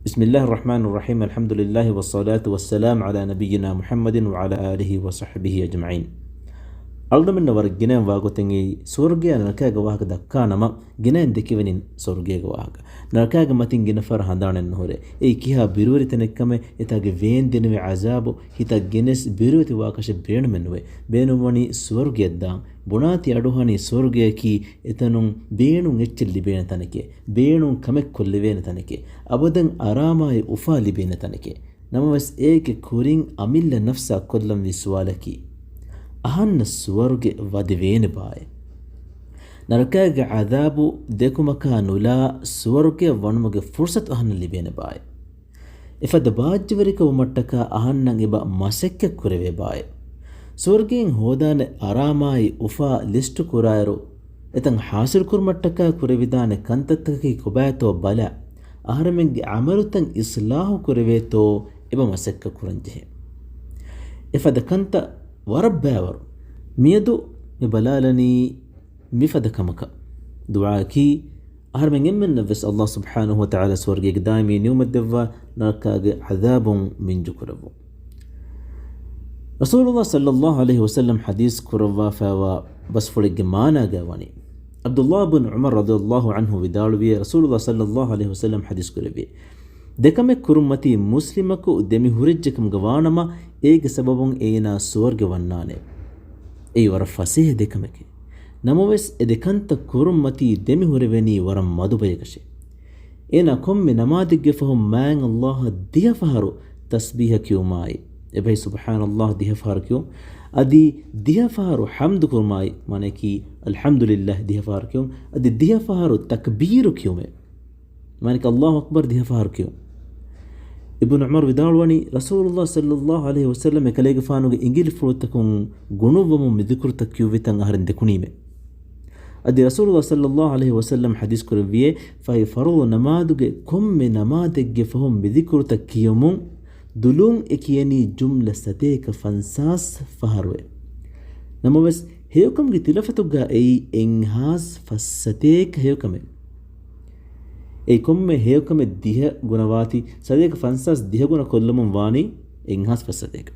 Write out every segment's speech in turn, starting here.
بسم الله الرحمن الرحيم. الحمد لله والصلاة والسلام على نبينا محمد وعلى آله وصحبه أجمعين. ಅಲ್ದಮಿನ್ನ ವರ ಗಿನೆನ್ ವಾಗೊತೆಂಗಿ ಸ್ವರ್ಗಯ ನರಕಾಗ ವಾಹಕ ದಕ್ಕಾನಮ ಗಿನೆನ್ ದೆಕಿವೆನಿನ್ ಸ್ವರ್ಗಯಗ ವಾಹಕ ನರಕಾಗ ಮತಿನ್ ಗಿನ ಫರ ಹಂದಾಣೆನ್ ಹೊರೆ ಏ ಕಿಹಾ ಬಿರುವರಿ ತನೆಕ್ಕಮೆ ಇತಾಗೆ ವೇನ್ ದಿನವೆ ಅಜಾಬು ಹಿತ ಗಿನೆಸ್ ಬಿರುವತಿ ವಾಕಶ ಬೇಣು ಮೆನ್ನುವೆ ಬೇಣುಮಣಿ ಸ್ವರ್ಗಯದ್ದಾಂ ಬುಣಾತಿ ಅಡುಹಣಿ ಸ್ವರ್ಗಯಕಿ ಎತನುಂ ಬೇಣು ಎಚ್ಚಿ ಲಿಬೇನ ತನಕೆ ಬೇಣು ಕಮೆಕ್ ಕೊಲ್ಲಿವೇನ ತನಕೆ ಅಬದಂ ಆರಾಮಾಯಿ ಉಫಾ ಲಿಬೇನ ತನಕೆ ನಮವಸ್ ಏಕೆ ಕುರಿಂ ಅಮಿಲ್ಲ ನಫ್ಸ ಕೊಲ್ಲಂ ವಿಸ್ವಾಲಕಿ ಅಹನ್ನ ಸ್ವರ್ಗೆ ವದಿವೇನೆ ಬಾಯ್ ನರಕಾಗ ಅದಾಬು ದೇಕುಮಕ ನುಲಾ ಸ್ವರ್ಗೆ ವಣುಮಗೆ ಫುರ್ಸತ್ ಅಹನ್ನ ಲಿಬೇನೆ ಬಾಯ್ ಇಫದ ಬಾಜ್ಯವರಿಕ ಉಮಟ್ಟಕ ಅಹನ್ನಂಗೆ ಬ ಮಸೆಕ್ಕೆ ಕುರೆವೆ ಬಾಯ್ ಸ್ವರ್ಗೆಂಗ್ ಹೋದಾನೆ ಆರಾಮಾಯಿ ಉಫಾ ಲಿಸ್ಟು ಕುರಾಯರು ಎತಂಗ್ ಹಾಸಿಲ್ ಕುರ್ಮಟ್ಟಕ ಕುರೆವಿದಾನೆ ಕಂತತ್ತಕಿ ಕುಬಾಯತೋ ಬಲ ಅಹರಮೆಂಗೆ ಅಮರುತಂಗ್ ಇಸ್ಲಾಹು ಕುರೆವೇತೋ ಇಬ ಮಸೆಕ್ಕ ಕುರಂಜೆ ಇಫದ ಕಂತ ವರಬ್ಬಾವರು ಮಿಯದು ಬಲಾಲನಿ ಮಿಫದ ಕಮಕ ದುಆಕಿ ಅಹರ್ಮೆಂಗೆ ಮೆನ್ನವೆಸ್ ಅಲ್ಲಾಹ್ ಸುಬ್ಹಾನಹು ವತಆಲಾ ಸ್ವರ್ಗೆಗೆ ದಾಮಿ ನ್ಯೂಮದ್ದೆವ್ವ ನರಕಾಗೆ ಅದಾಬುಂ ಮಿಂಜು ರಸೂಲುಲ್ಲಾಹ ಸಲ್ಲಲ್ಲಾಹು ಅಲೈಹಿ ವಸಲ್ಲಂ ಹದೀಸ್ ಕುರವ್ವ ಫಾವ ಬಸ್ ಫುಳಿಗೆ ಮಾನಾಗವನಿ ಅಬ್ದುಲ್ಲಾ ಬಿನ್ ಉಮರ್ ರದಿಯಲ್ಲಾಹು ಅನ್ಹು ವಿದಾಳುವಿಯ ರಸೂಲುಲ್ಲಾಹ ಸಲ್ಲಲ್ಲಾಹು ಅಲೈಹಿ ವಸಲ್ಲಂ ಹದೀಸ್ ಕುರವಿ ದೆಕಮೆ ಕುರುಮತಿ ಮುಸ್ಲಿಮಕು ದೆಮಿ ಹುರಿಜ್ಜಕಂ ಗವಾನಮ ಏಗೆ ಸಬಬುಂ ಏನ ಸ್ವರ್ಗೆ ವನ್ನಾನೆ ಏ ವರ ಫಸೇಹ ದೆಕಮೆಕೆ ನಮವೆಸ್ ಎದೆಕಂತ ಕುರುಮತಿ ದೆಮಿ ಹುರಿವೆನಿ ವರ ಮದುಬಯಕಶೆ ಏನ ಕೊಮ್ಮೆ ನಮಾದಿಗ್ಗೆ ಫಹುಂ ಮ್ಯಾಂಗ್ ಅಲ್ಲಾಹ ದಿಹ ಫಹರು ತಸ್ಬೀಹ ಕ್ಯೂಮಾಯಿ ಎಬೈ ಸುಬ್ಹಾನ್ ಅಲ್ಲಾಹ್ ದಿಹ ಫಹರು ಕ್ಯೂ ಅದಿ ದಿಹ ಫಹರು ಹಮ್ದು ಕುರ್ಮಾಯಿ ಮನೆಕಿ ಅಲ್ಹಮ್ದುಲಿಲ್ಲಾಹ್ ದಿಹ ಫಹರು ಕ್ಯೂ ಅದಿ ದಿಹ ಫಹರು ತಕ್ಬೀರು ಕ್ಯೂಮೆ ಮನೆಕಿ ಅಲ್ಲಾಹು ಅಕ್ಬರ್ ದಿಹ ಫಹರು ಕ್ಯೂ ಇಬ್ನು ಉಮರ್ ವಿದಾಳ್ವನಿ ರಸೂಲುಲ್ಲಾಹ ಸಲ್ಲಲ್ಲಾಹು ಅಲೈಹಿ ವಸಲ್ಲಂ ಕಲೆಗೆ ಫಾನುಗೆ ಇಂಗಿಲ್ ಫುಳುತಕುಂ ಗುಣುವಮು ಮಿದುಕುರ್ತ ಕ್ಯೂವಿತಂ ಅಹರನ್ ದೆಕುನೀಮೆ ಅದಿ ರಸೂಲುಲ್ಲಾಹ ಸಲ್ಲಲ್ಲಾಹು ಅಲೈಹಿ ವಸಲ್ಲಂ ಹದೀಸ್ ಕುರವಿಯೆ ಫೈ ಫರುದು ನಮಾದುಗೆ ಕೊಮ್ಮೆ ನಮಾದೆಗ್ಗೆ ಫಹುಂ ಮಿದುಕುರ್ತ ಕಿಯಮುಂ ದುಲುಂ ಎಕಿಯನಿ ಜುಮ್ಲ ಸತೇಕ ಫನ್ಸಾಸ್ ಫಹರುವೆ ನಮವೆಸ್ ಹೇಯಕಂಗೆ ತಿಲಫತುಗ ಐ ಎಂಹಾಸ್ ಫಸ್ಸತೇಕ ಹೇಯಕಮೆ ඒ කොම්මෙ හේකමෙ දිහ ගුණවාති සදේක ෆන්සස් දිහ ගුණ කොල්ලමුන් වානි එන්හස් ෆස්සදේක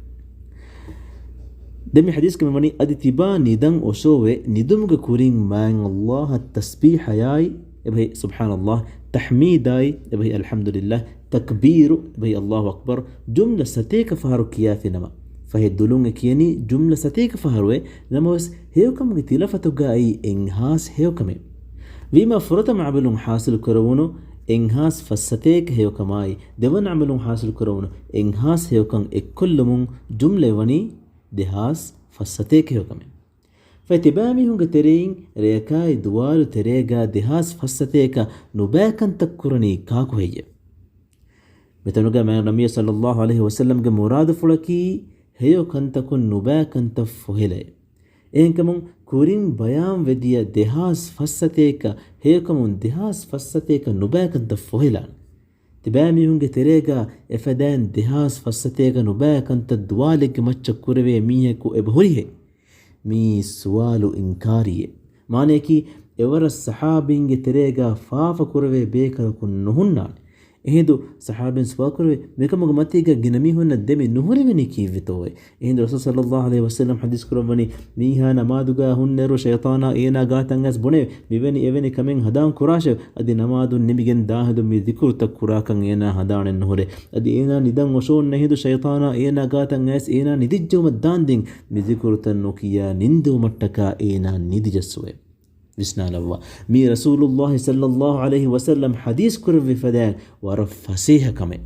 දෙමි හදීස් කමවනි අදි තිබා නිදන් ඔෂෝවේ නිදුමුග කුරින් මාන් අල්ලාහ තස්බීහ යයි එබහි සුබ්හානල්ලාහ තහ්මීදයි එබහි අල්හම්දුලිල්ලාහ් තක්බීරු එබහි අල්ලාහු අක්බර් ජුම්ල සතේක ෆහරු කියාතිනම ෆහි දුලුන් කියනි ජුම්ල සතේක ෆහරුවේ නමවස් හේකමගේ තිලෆතුගයි එන්හස් හේකමෙ ويما فرط معبلهم حاصل كرونه إنهاس فستيك هيوكماي دون عملهم حاصل كرونه إنهاس هيوكم إكلهم جملة وني دهاس فستيك هيوكمين فاتبامي هم ترين ريكاي دوال تريغا دهاس فستيك نباكن تكرني كاكو هي مثلوغا ما النبي صلى الله عليه وسلم مراد فلكي هيوكن تكون نباكن تفهلي ඒකමුන් කුරින් බයාම් වෙදිය දෙහාස් ෆස්සතේක හේකමුන් දෙහාස් ෆස්සතේක නුබෑකන්ත ෆොහිලාන් තිබෑමිහුන්ගේ තෙරේගා එෆදෑන් දෙහාස් ෆස්සතේක නුබෑකන්ත දුවාලෙක්ගෙ මච්ච කුරවේ මීහෙකු එබහුරිහෙ මී සුවාලු ඉන්කාරියේ මානයකි එවර සහාබින්ගේ තෙරේගා ෆාෆ කුරවේ බේකරකුන් නොහුන්නාන් එහෙදු සහාබෙන් සුවා කුරවේ මේකමග මතීග ගෙනමි හොන්න දෙමි නුහුරිවෙනි කීවිතෝයි එහෙදු රසූල් සල්ලල්ලාහු අලයිහි වසල්ලම් හදීස් කුරවනි මීහා නමාදුගා හුන්නෙරු ෂයිතානා ඒනා ගාතන් ඇස් බොනේ මෙවැනි එවැනි කමෙන් හදාන් කුරාෂ අදි නමාදුන් නිමිගෙන් දාහදු මි දිකුර්ත කුරාකන් ඒනා හදානෙන් නොහොරේ අදි ඒනා නිදන් ඔෂෝන් නැහිදු ෂයිතානා ඒනා ගාතන් ඇස් ඒනා නිදිජ්ජුම දාන්දින් මි දිකුර්ත නොකියා නින්දු මට්ටකා ඒනා නිදිජස්සුවේ بسنا الله مي رسول الله صلى الله عليه وسلم حديث كرب فدان ورفسيها كمان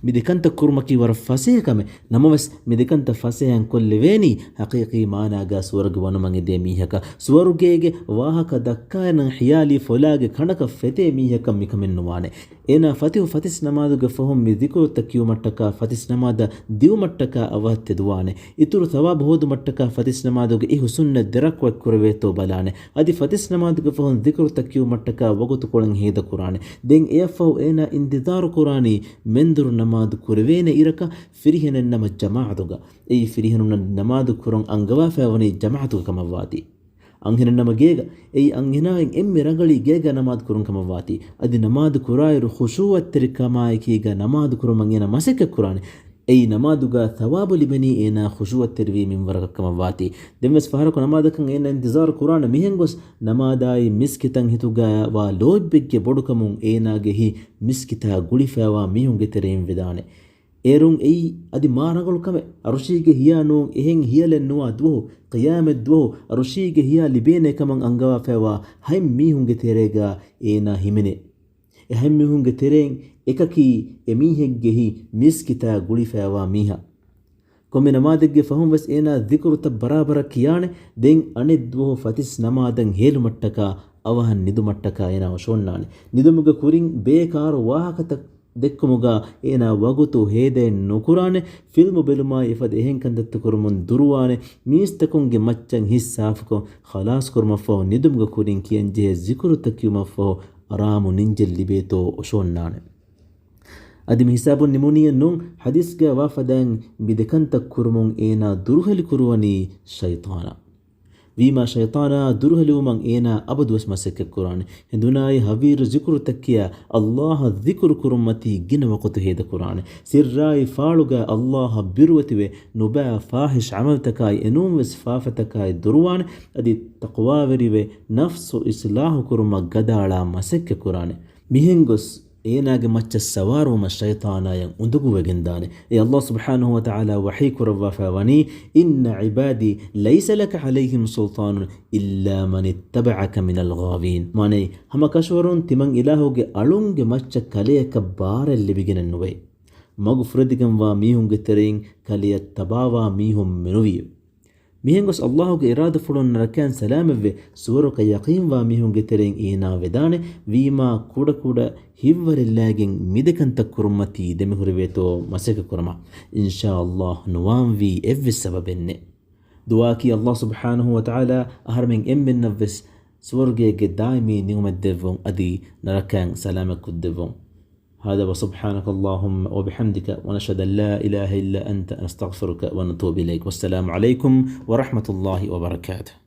مدكنت كرمكي ورفسيها كمان نموس مدكنت فسيها كل ويني حقيقي ما ناقا سورج ونمن ديميهك سورجيج واهك دكان حيالي فلاج كنك فتي ميهك مكمن نوانه إنا فتي فتس نماذج فهم مذكر تكيو متكا فتس نماذ ديو متكا أوهت دوانه إتر ثواب هود متكا فتس نماذج إيه سنة درك وكرويتو بلانه أدي فتس نماذج فهم ذكر تكيو متكا وقت كولن هيدا قرآن دين إيفو إنا انتظار قرآني منذر نماذ كروينه إيركا فريهن النما جماعتوغا أي فريهن نماذ كرون أنغوا فاوني جماعتوغا كما وادي ಅಂಹಿನ ನಮ ಗೇಗ ಎಯಿ ಅಂಹಿನಾಯಿಂ ಎಮ್ಮೆ ರಂಗಳಿ ಗೇಗ ನಮಾದ್ ಕುರುಂ ಕಮವಾತಿ ಅದಿ ನಮಾದ್ ಕುರಾಯಿರು ಖುಶೂವತ್ತರಿ ಕಮಾಯಿಕೀಗ ನಮಾದ್ ಕುರುಮಂ ಏನ ಮಸೆಕ ಕುರಾನೆ ಎಯಿ ನಮಾದುಗ ಥವಾಬು ಲಿಬನಿ ಏನ ಖುಶೂವತ್ತರಿವಿ ಮಿಂವರಕ ಕಮವಾತಿ ದೆಮ್ಮೆಸ್ ಫಹರಕು ನಮಾದಕಂ ಏನ ಇಂತಿಜಾರ್ ಕುರಾನ ಮಿಹೆಂಗೊಸ್ ನಮಾದಾಯಿ ಮಿಸ್ಕಿತಂ ಹಿತುಗ ವಾ ಲೋಜ್ಬೆಗ್ಗೆ ಬೊಡುಕಮುಂ ಏನಾಗೆ ಹಿ ಮಿಸ್ಕಿತ ಗುಳಿಫಾವಾ ಮಿಹುಂಗೆ ತೆರೆಯಿಂ ವಿದಾನೆ ಏರುಂ ಎಯಿ ಅದಿ ಮಾರಗಳು ಕಮೆ ಅರುಷಿಗೆ ಹಿಯಾನು ಎಹೆಂ ಹಿಯಲೆನ್ನು ಅದ್ವೋ ಕಿಯಾಮೆದ್ವೋ ಅರುಷಿಗೆ ಹಿಯಾ ಲಿಬೇನೆ ಕಮಂ ಅಂಗವಾ ಫೆವಾ ಹೈಂ ಮೀಹುಂಗೆ ತೆರೆಗ ಏನ ಹಿಮೆನೆ ಎಹೆಂ ಮೀಹುಂಗೆ ತೆರೆಂ එකකී එමීහෙක්ගේ හි මිස්කිතා ගුලිෆෑවා මීහ කොමෙ නමාදෙක්ගේ ෆහුම් වස් ඒනා දිකුරුත බරාබර කියානේ දෙන් අනෙද්වෝ ෆතිස් නමාදන් හේලු මට්ටකා අවහන් නිදු මට්ටකා ඒනා වශොන්නානේ නිදුමුග කුරින් බේකාර වාහකත දෙක්කමුගා ඒනා වගුතු හේදෙන් නුකුරානේ ෆිල්මු බෙලුමා ඉෆද එහෙන් කන්දත්ත කුරුමුන් දුරුවානේ මීස්තකුන්ගේ මච්චන් හිස්සාෆකෝ ඛලාස් කුරුමෆෝ නිදුමුග කුරින් කියෙන් ජේ ziකුරුත කියුමෆෝ අරාමු නින්ජල් ලිබේතෝ වශොන්නානේ අදිම හිසාබුන් නිමුනිය නුන් හදිස්ගේ වාෆදන් බිදකන්තක් කුරුමුන් ඒනා දුරුහලි කුරුවනි ෂයිතානා වීමා ෂයිතානා දුරුහලිවුමන් ඒනා අබදුවස් මසෙක්ක කුරානේ හිඳුනායි හවීර zikur තක්කියා අල්ලාහ zikur කුරුමති ගින වකතු හේද කුරානේ සිර්රායි ෆාලුගා අල්ලාහ බිරුවතිවේ නුබා ෆාහිෂ් අමල් තකයි එනුම් වස් ෆාෆතකයි දුරුවානේ අදි තක්වා වෙරිවේ නෆ්සු ඉස්ලාහ් කුරුම ගදාලා මසෙක්ක කුරානේ මිහෙන්ගොස් ඒනාගේ මච්ච සවාරුම ෂයිතානායන් උඳුගුවගෙන්දානේ ඒ අල්ලාහ් සුබ්හානහු වතාලා වහී කුරවෆවනි ඉන්න ඉබාදි ලයිස ලක අලයිහිම් සුල්තානුන් ඉල්ලා මන් ඉත්තබඅක මිනල් ගාවීන් මානේ හම කෂවරුන් තිමන් ඉලාහුගේ අලුන්ගේ මච්ච කලයක බාරෙල් ලිබිගෙනනුවේ මගු ෆ්‍රදිගම් වා මීහුන්ගේ තරින් කලිය තබාවා මීහුම් මෙනුවිය මිහෙන්ගොස් අල්ලාහුගේ ඉරාද ෆුලොන් නරකයන් සලාමෙව්වේ සුවරක යකීම් වා මිහුන්ගේ තෙරෙන් ඊනා වෙදානේ වීමා කුඩ කුඩ හිව්වරෙල්ලාගෙන් මිදකන්ත කුරුමති දෙමිහුරවේතෝ මසක කුරම ඉන්ෂා අල්ලාහ් නුවාම් වී එව්විස් සබබෙන්නේ දුආකි අල්ලාහ් සුබ්හානහු වතාලා අහරමෙන් එම්බෙන්නවස් සුවර්ගයේ දායිමී නියමද්දෙවොන් අදී නරකයන් සලාමකුත් දෙවොන් هذا وسبحانك اللهم وبحمدك ونشهد أن لا إله إلا أنت نستغفرك ونتوب إليك والسلام عليكم ورحمة الله وبركاته